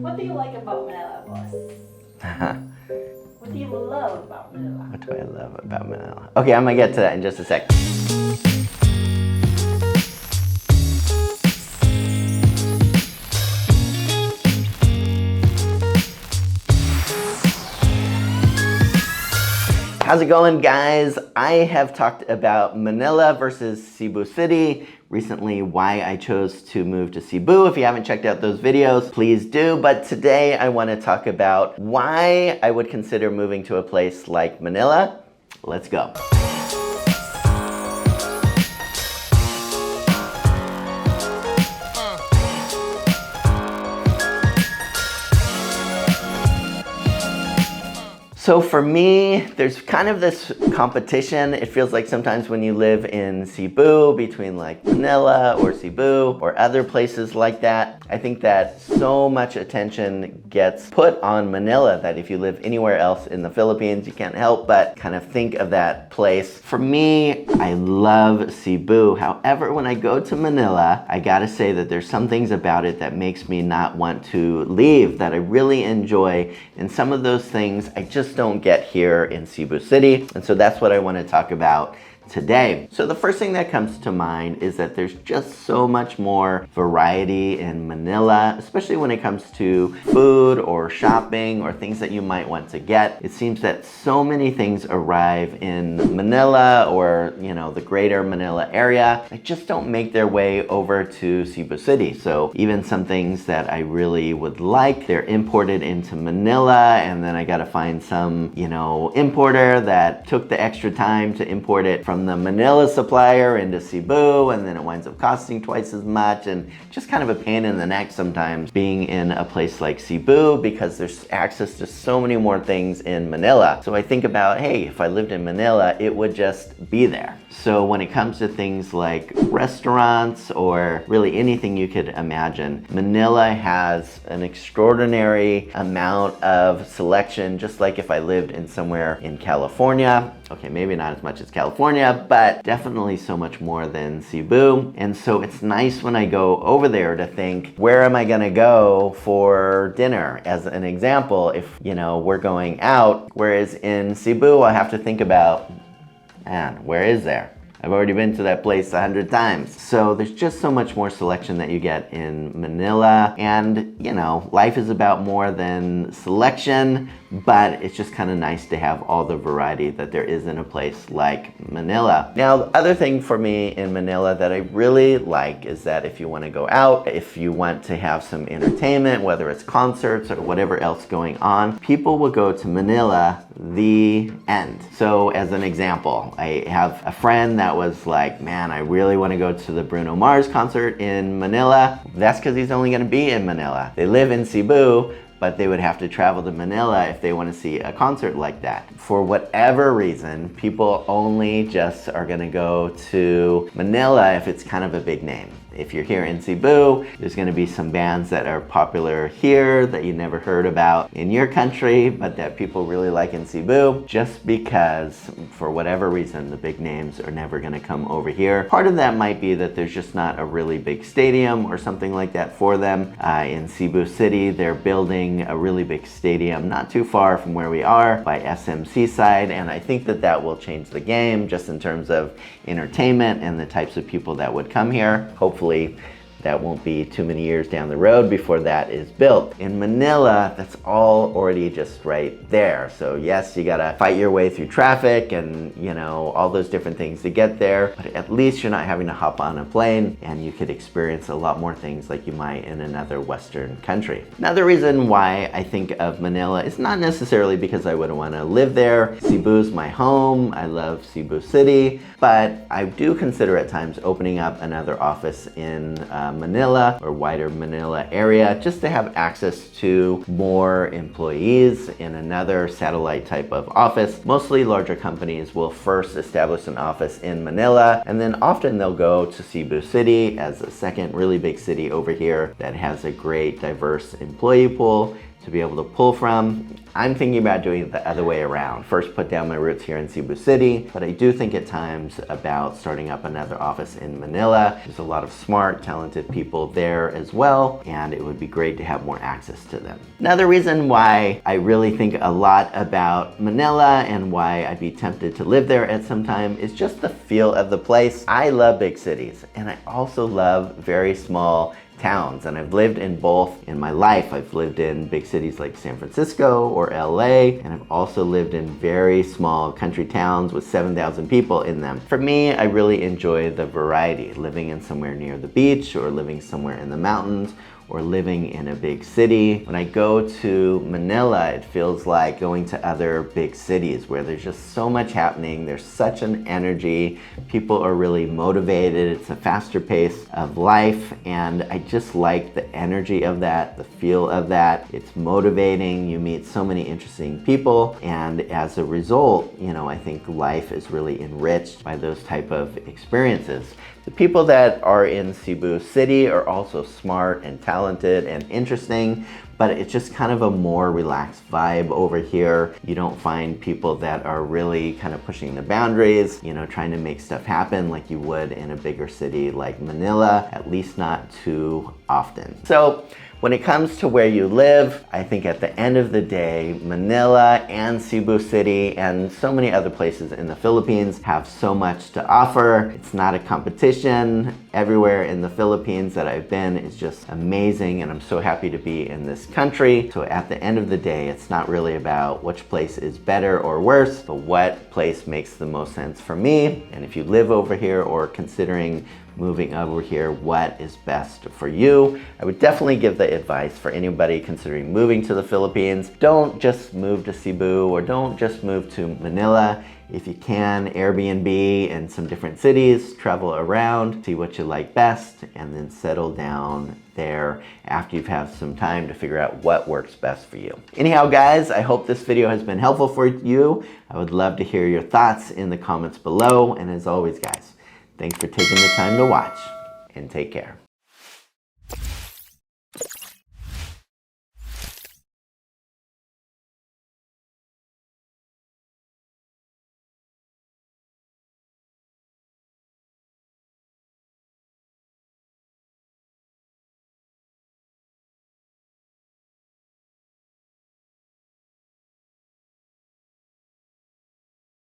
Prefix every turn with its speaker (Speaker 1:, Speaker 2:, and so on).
Speaker 1: What do you like about Manila, boss? What do you love about Manila?
Speaker 2: What do I love about Manila? Okay, I'm gonna get to that in just a sec. How's it going, guys? I have talked about Manila versus Cebu City recently, why I chose to move to Cebu. If you haven't checked out those videos, please do. But today I want to talk about why I would consider moving to a place like Manila. Let's go. So for me, there's kind of this competition. It feels like sometimes when you live in Cebu, between like Manila or Cebu or other places like that, I think that so much attention gets put on Manila that if you live anywhere else in the Philippines, you can't help but kind of think of that place. For me, I love Cebu. However, when I go to Manila, I gotta say that there's some things about it that makes me not want to leave, that I really enjoy. And some of those things I just don't get here in Cebu City. And so that's what I want to talk about today. So the first thing that comes to mind is that there's just so much more variety in Manila, especially when it comes to food or shopping or things that you might want to get. It seems that so many things arrive in Manila or, you know, the greater Manila area that just don't make their way over to Cebu City. So even some things that I really would like, they're imported into Manila, and then I gotta find some, you know, importer that took the extra time to import it from the Manila supplier into Cebu, and then it winds up costing twice as much, and just kind of a pain in the neck sometimes being in a place like Cebu because there's access to so many more things in Manila. So I think about, hey, if I lived in Manila, it would just be there. So when it comes to things like restaurants or really anything you could imagine, Manila has an extraordinary amount of selection, just like if I lived in somewhere in California. Okay, maybe not as much as California, but definitely so much more than Cebu. And so it's nice when I go over there to think, where am I gonna go for dinner? As an example, if, you know, we're going out, whereas in Cebu, I have to think about, man, where is there? I've already been to that place 100 times. So there's just so much more selection that you get in Manila. And, you know, life is about more than selection, but it's just kind of nice to have all the variety that there is in a place like Manila. Now, the other thing for me in Manila that I really like is that if you want to go out, if you want to have some entertainment, whether it's concerts or whatever else going on, people will go to Manila, the end. So as an example, I have a friend that was like, man, I really want to go to the Bruno Mars concert in Manila. That's because he's only going to be in Manila. They live in Cebu, but they would have to travel to Manila if they want to see a concert like that. For whatever reason, people only just are going to go to Manila if it's kind of a big name. If you're here in Cebu, there's going to be some bands that are popular here that you never heard about in your country, but that people really like in Cebu, just because for whatever reason the big names are never going to come over here. Part of that might be that there's just not a really big stadium or something like that for them. In Cebu City, they're building a really big stadium not too far from where we are by SMC side, and I think that that will change the game just in terms of entertainment and the types of people that would come here. Hopefully that won't be too many years down the road before that is built. In Manila, that's all already just right there. So yes, you gotta fight your way through traffic and, you know, all those different things to get there, but at least you're not having to hop on a plane and you could experience a lot more things like you might in another Western country. Another reason why I think of Manila is not necessarily because I would want to live there. Cebu's my home. I love Cebu City, but I do consider at times opening up another office in Manila or wider Manila area just to have access to more employees in another satellite type of office. Mostly larger companies will first establish an office in Manila, and then often they'll go to Cebu City as a second really big city over here that has a great diverse employee pool to be able to pull from. I'm thinking about doing it the other way around. First put down my roots here in Cebu City, but I do think at times about starting up another office in Manila. There's a lot of smart, talented people there as well, and it would be great to have more access to them. Another reason why I really think a lot about Manila and why I'd be tempted to live there at some time is just the feel of the place. I love big cities, and I also love very small towns, and I've lived in both in my life. I've lived in big cities like San Francisco or LA, and I've also lived in very small country towns with 7,000 people in them. For me, I really enjoy the variety, living in somewhere near the beach or living somewhere in the mountains or living in a big city. When I go to Manila, it feels like going to other big cities where there's just so much happening. There's such an energy. People are really motivated. It's a faster pace of life, and I just like the energy of that, the feel of that. It's motivating. You meet so many interesting people, and as a result, you know, I think life is really enriched by those type of experiences. The people that are in Cebu City are also smart and talented and interesting, but it's just kind of a more relaxed vibe over here. You don't find people that are really kind of pushing the boundaries, you know, trying to make stuff happen like you would in a bigger city like Manila, at least not too often. So when it comes to where you live, I think at the end of the day, Manila and Cebu City and so many other places in the Philippines have so much to offer. It's not a competition. Everywhere in the Philippines that I've been is just amazing, and I'm so happy to be in this country. So at the end of the day, it's not really about which place is better or worse, but what place makes the most sense for me. And if you live over here or considering moving over here, what is best for you? I would definitely give the advice for anybody considering moving to the Philippines. Don't just move to Cebu or don't just move to Manila. If you can, Airbnb in some different cities, travel around, see what you like best, and then settle down there after you've had some time to figure out what works best for you. Anyhow, guys, I hope this video has been helpful for you. I would love to hear your thoughts in the comments below, and as always, guys, thanks for taking the time to watch, and take care.